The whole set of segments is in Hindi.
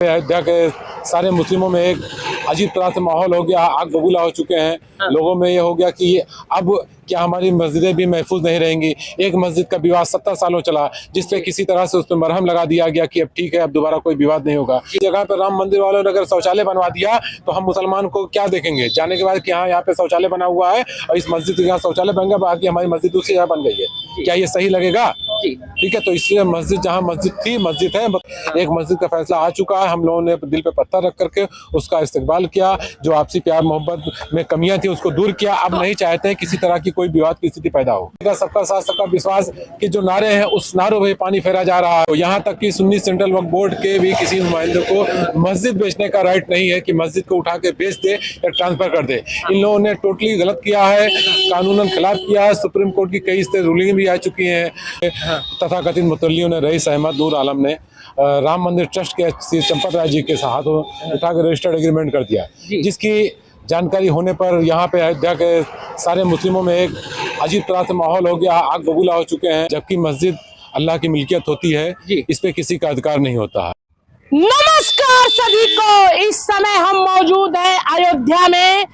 अयोध्या के सारे मुस्लिमों में एक अजीब तरह से माहौल हो गया, आग बबूला हो चुके हैं। लोगों में ये हो गया कि अब क्या हमारी मस्जिदें भी महफूज नहीं रहेंगी। एक मस्जिद का विवाद 70 सालों चला, जिसपे किसी तरह से उसमें मरहम लगा दिया गया कि अब ठीक है, अब दोबारा कोई विवाद नहीं होगा। इस जगह पर राम मंदिर वालों ने अगर शौचालय बनवा दिया तो हम मुसलमान को क्या देखेंगे जाने के बाद कि हाँ यहाँ पे शौचालय बना हुआ है और इस मस्जिद के यहाँ शौचालय बन गया, बाकी हमारी मस्जिद दूसरी जगह बन गई है। क्या ये सही लगेगा? ठीक है, तो इसलिए मस्जिद जहाँ मस्जिद थी मस्जिद है। एक मस्जिद का फैसला आ चुका है, हम लोगों ने दिल पे पत्थर रख करके उसका इस्तेमाल किया। जो आपसी प्यार मोहब्बत में कमियां थी उसको दूर किया। अब नहीं चाहते हैं किसी तरह की कोई विवाद की स्थिति पैदा हो। सबका साथ सबका विश्वास के जो नारे हैं उस नारों में पानी फेरा जा रहा है। यहाँ तक कि सुन्नी सेंट्रल वक्फ बोर्ड के भी किसी नुमाइंदे को मस्जिद बेचने का राइट नहीं है कि मस्जिद को उठा के बेच दे या ट्रांसफर कर दे। इन लोगों ने टोटली गलत किया है, कानूनन खिलाफ किया है। सुप्रीम कोर्ट की कई रूलिंग भी आ चुकी है। तथाकथित मुतल्लियों ने रईस अहमद नूर आलम ने राम मंदिर ट्रस्ट के श्री चंपत राय जी के साथ उठाकर रजिस्टर्ड एग्रीमेंट कर दिया, जिसकी जानकारी होने पर यहाँ पे अयोध्या के सारे मुस्लिमों में एक अजीब तरह से माहौल हो गया, आग बबूला हो चुके हैं। जबकि मस्जिद अल्लाह की मिल्कियत होती है, इस पे किसी का अधिकार नहीं होता है। नमस्कार सभी को, इस समय हम मौजूद हैं अयोध्या में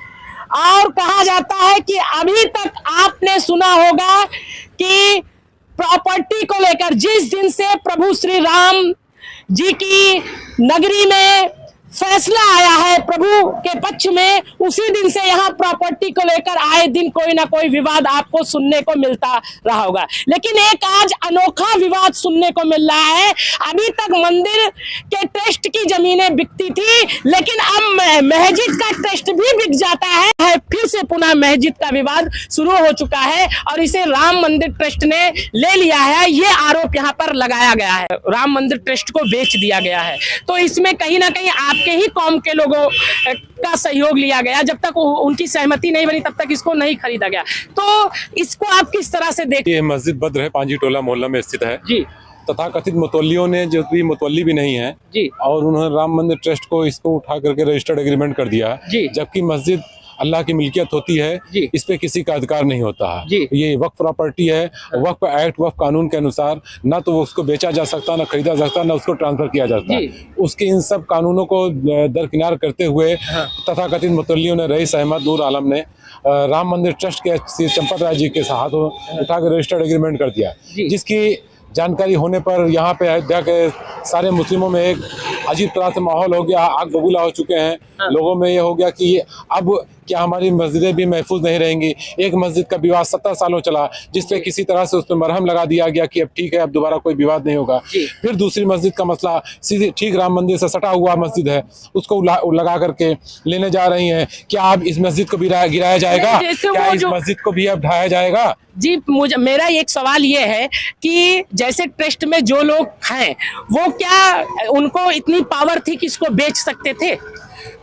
और कहा जाता है कि अभी तक आपने सुना होगा कि प्रॉपर्टी को लेकर जिस दिन से प्रभु श्री राम जी की नगरी में फैसला आया है प्रभु के पक्ष में, उसी दिन से यहाँ प्रॉपर्टी को लेकर आए दिन कोई ना कोई विवाद आपको सुनने को मिलता रहा होगा। लेकिन एक आज अनोखा विवाद सुनने को मिल रहा है। अभी तक मंदिर के ट्रस्ट की जमीनें बिकती थी, लेकिन अब मस्जिद का ट्रस्ट भी बिक जाता है। फिर से पुनः मस्जिद का विवाद शुरू हो चुका है और इसे राम मंदिर ट्रस्ट ने ले लिया है। ये आरोप यहाँ पर लगाया गया है, राम मंदिर ट्रस्ट को बेच दिया गया है। तो इसमें कहीं ना कहीं आपके ही कौम के लोगों का सहयोग लिया गया। जब तक उनकी सहमति नहीं बनी तब तक इसको नहीं खरीदा गया। तो इसको आप किस तरह से देखते हैं? ये मस्जिद बद्र है, पांजी टोला मोहल्ला में स्थित है जी। तथाकथित मुतल्लियों ने, जो भी मुतल्ली भी नहीं है जी, और उन्होंने राम मंदिर ट्रस्ट को इसको उठा करके रजिस्टर्ड एग्रीमेंट कर दिया है। जबकि मस्जिद अल्लाह की मिल्कियत होती है, इस पे किसी का अधिकार नहीं होता है। ये वक्फ प्रॉपर्टी है। वक्फ एक्ट, वक्फ कानून के अनुसार ना तो उसको बेचा जा सकता, ना खरीदा जा सकता, ना उसको ट्रांसफर किया जा सकता। उसके इन सब कानूनों को दरकिनार करते हुए तथाकथित मुतल्लियों ने रईस अहमद नूर आलम ने राम मंदिर ट्रस्ट के श्री चंपत राय जी के साथ उठाकर रजिस्टर्ड एग्रीमेंट कर दिया, जिसकी जानकारी होने पर यहाँ पे अयोध्या के सारे मुस्लिमों में एक अजीब तरह से माहौल हो गया, आग बबूला हो चुके हैं। लोगों में ये हो गया कि अब क्या हमारी मस्जिदें भी महफूज नहीं रहेंगी। एक मस्जिद का विवाद 70 सालों चला, जिसपे किसी तरह से उसमें मरहम लगा दिया गया कि अब ठीक है, अब दोबारा कोई विवाद नहीं होगा। फिर दूसरी मस्जिद का मसला सीधे ठीक राम मंदिर से सटा हुआ मस्जिद है, उसको लगा करके लेने जा रही हैं। क्या अब इस मस्जिद को भी गिराया जाएगा? क्या इस मस्जिद को भी अब ढाया जाएगा? जी, मेरा एक सवाल ये है कि जैसे ट्रस्ट में जो लोग हैं वो क्या उनको इतनी पावर थी कि इसको बेच सकते थे?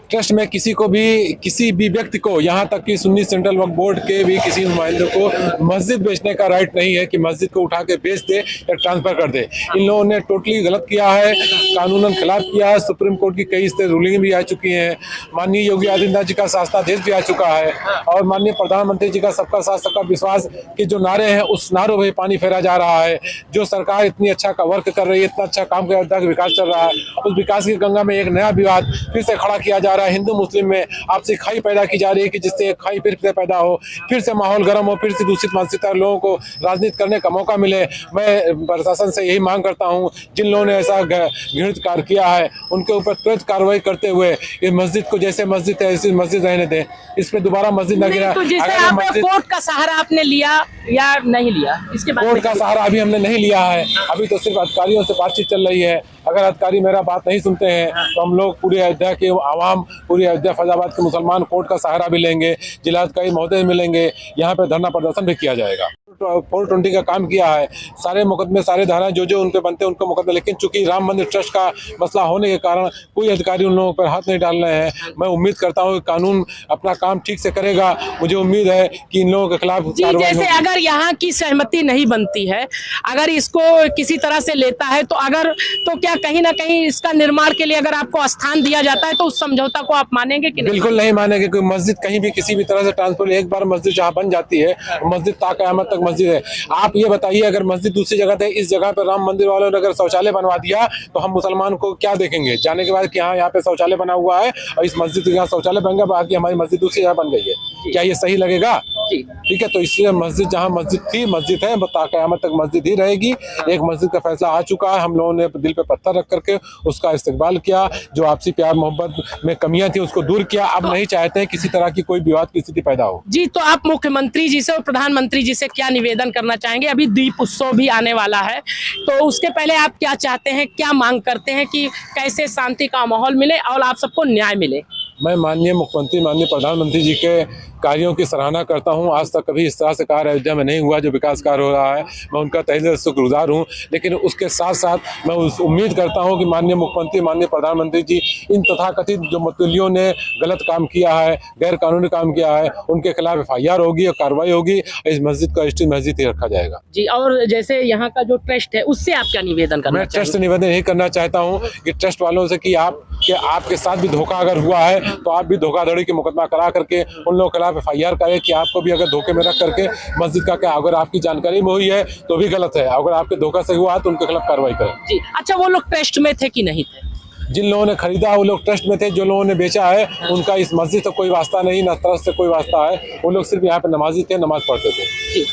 ट्रस्ट में किसी भी व्यक्ति को, यहाँ तक कि सुन्नी सेंट्रल वक्फ बोर्ड के भी किसी नुमाइंदे को मस्जिद बेचने का राइट नहीं है कि मस्जिद को उठा के बेच दे या ट्रांसफर कर दे। इन लोगों ने टोटली गलत किया है, कानूनन खिलाफ किया है। सुप्रीम कोर्ट की कई रूलिंग भी आ चुकी है। माननीय योगी आदित्यनाथ जी का शासनादेश भी आ चुका है और माननीय प्रधानमंत्री जी का सबका साथ सबका विश्वास के जो नारे हैं उस नारों में पानी फेरा जा रहा है। जो सरकार इतनी अच्छा वर्क कर रही है, इतना अच्छा काम कर रही है, विकास चल रहा है, उस विकास की गंगा में एक नया विवाद फिर से खड़ा किया जा रहा है। हिंदू मुस्लिम में आपसी खाई पैदा की जा रही है कि जिससे एक खाई फिर से पैदा हो, फिर से माहौल गर्म हो, फिर से दूषित मानसिकता लोगों को राजनीति करने का मौका मिले। मैं प्रशासन से यही मांग करता हूं, जिन लोगों ने ऐसा घृणित कार्य किया है उनके ऊपर त्वरित कार्रवाई करते हुए ये मस्जिद को जैसे मस्जिद है ऐसी मस्जिद रहने दें। इस पे दोबारा मस्जिद न गिरा। कोर्ट का सहारा आपने लिया या नहीं लिया? इसके बाद कोर्ट का सहारा अभी हमने नहीं लिया है। अभी तो सिर्फ अधिकारियों से बातचीत चल रही है। अगर अधिकारी मेरा बात नहीं सुनते हैं तो हम लोग पूरे अयोध्या के आवाम, पूरी अयोध्या फैजाबाद के मुसलमान कोर्ट का सहारा भी लेंगे, जिलाधिकारी महोदय मिलेंगे, यहाँ पे धरना प्रदर्शन भी किया जाएगा। 420 का काम किया है, सारे मुकदमे, सारे धाराएं जो उनके बनते हैं उनको मुकदमे, लेकिन चूंकि राम मंदिर ट्रस्ट का मसला होने के कारण कोई अधिकारी उन लोगों पर हाथ नहीं डाल रहे हैं। मैं उम्मीद करता हूं कि कानून अपना काम ठीक से करेगा। मुझे उम्मीद है कि इन लोगों के खिलाफ जैसे अगर यहाँ की सहमति नहीं बनती है, अगर इसको किसी तरह से लेता है तो क्या कहीं ना कहीं इसका निर्माण के लिए अगर आपको स्थान दिया जाता है तो उस समझौता को आप मानेंगे कि नहीं? बिल्कुल नहीं मानेंगे। कोई मस्जिद कहीं भी किसी भी तरह से ट्रांसफर, एक बार मस्जिद जहाँ बन जाती है, मस्जिद ता क़यामत तक मस्जिद है। आप ये बताइए, अगर मस्जिद दूसरी जगह थे, इस जगह पर राम मंदिर वालों ने अगर शौचालय बनवा दिया तो हम मुसलमान को क्या देखेंगे? जाने के बाद कि हाँ यहाँ पे शौचालय बना हुआ है और इस मस्जिद के यहाँ शौचालय बन गया, बाकी हमारी मस्जिद दूसरी जगह बन गई है, क्या ये सही लगेगा? ठीक है, तो इसलिए मस्जिद जहाँ मस्जिद थी, मस्जिद है, क़यामत तक मस्जिद ही रहेगी। एक मस्जिद का फैसला आ चुका है, हम लोगों ने दिल पे पत्थर रख करके उसका इस्तेकबाल किया, जो आपसी प्यार मोहब्बत में कमियां थी उसको दूर किया। अब नहीं चाहते हैं किसी तरह की कोई विवाद की स्थिति पैदा हो। जी, तो आप मुख्यमंत्री जी से और प्रधानमंत्री जी से क्या निवेदन करना चाहेंगे? अभी दीप उत्सव भी आने वाला है, तो उसके पहले आप क्या चाहते हैं, क्या मांग करते हैं कि कैसे शांति का माहौल मिले और आप सबको न्याय मिले? मैं माननीय मुख्यमंत्री, माननीय प्रधानमंत्री जी के कार्यों की सराहना करता हूं। आज तक कभी इस तरह से कार्य अयोध्या में नहीं हुआ जो विकास कार्य हो रहा है, मैं उनका तहे दिल से शुक्रगुजार हूं। लेकिन उसके साथ साथ मैं उम्मीद करता हूं कि माननीय मुख्यमंत्री, माननीय प्रधानमंत्री जी इन तथाकथित जो मतुल्यों ने गलत काम किया है, गैर कानूनी काम किया है, उनके खिलाफ FIR होगी और कार्रवाई होगी। इस मस्जिद को स्ट्रीट मस्जिद ही रखा जाएगा। जी, और जैसे यहाँ का जो ट्रस्ट है उससे आप क्या निवेदन करना मैं ट्रस्ट से निवेदन यही करना चाहता हूँ कि ट्रस्ट वालों से कि आपके साथ भी धोखा अगर हुआ है तो आप भी धोखाधड़ी की मुकदमा करा करके उन लोगों के खिलाफ FIR करें कि आपको भी अगर धोखे में रख करके मस्जिद का क्या, अगर आपकी जानकारी में हुई है तो भी गलत है, अगर आपके धोखा से हुआ है तो उनके खिलाफ कार्रवाई करें। जी, अच्छा, वो लोग ट्रस्ट में थे कि नहीं थे? जिन लोगों ने खरीदा वो लोग ट्रस्ट में थे, जो लोगों ने बेचा है उनका इस मस्जिद से कोई वास्ता नहीं, न ट्रस्ट से कोई वास्ता है। वो लोग सिर्फ यहाँ पे नमाजी थे, नमाज पढ़ते थे। जी,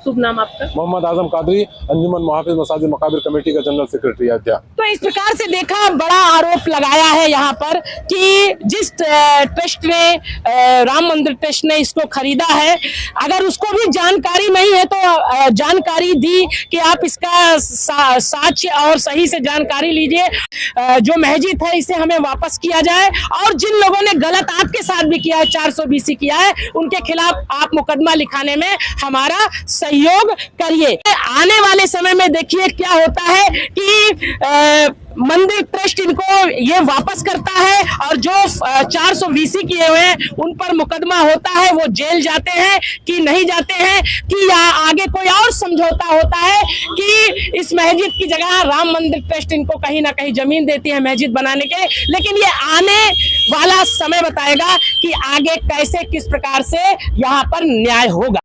शुभ नाम आपका? मोहम्मद आजम कादरी, अंजुमन मुहाफिज मसाजिद मकाबिर कमेटी का जनरल सेक्रेटरी अयोध्या। तो इस प्रकार से देखा, बड़ा आरोप लगाया है यहाँ पर कि जिस ट्रस्ट ने, राम मंदिर ट्रस्ट ने इसको खरीदा है, अगर उसको भी जानकारी नहीं है तो जानकारी दी कि आप इसका साक्ष्य और सही से जानकारी लीजिए, जो मस्जिद है इसे हमें वापस किया जाए, और जिन लोगों ने गलत आपके साथ भी किया है, 420 किया है, उनके खिलाफ आप मुकदमा लिखाने में हमारा सहयोग करिए। आने वाले समय में देखिए क्या होता है कि मंदिर ट्रस्ट इनको ये वापस करता है, और जो 420 किए हुए हैं उन पर मुकदमा होता है, वो जेल जाते हैं कि नहीं जाते हैं, कि आगे कोई और समझौता होता है कि इस मस्जिद की जगह राम मंदिर ट्रस्ट इनको कहीं ना कहीं जमीन देती है मस्जिद बनाने के। लेकिन ये आने वाला समय बताएगा कि आगे कैसे, किस प्रकार से यहाँ पर न्याय होगा।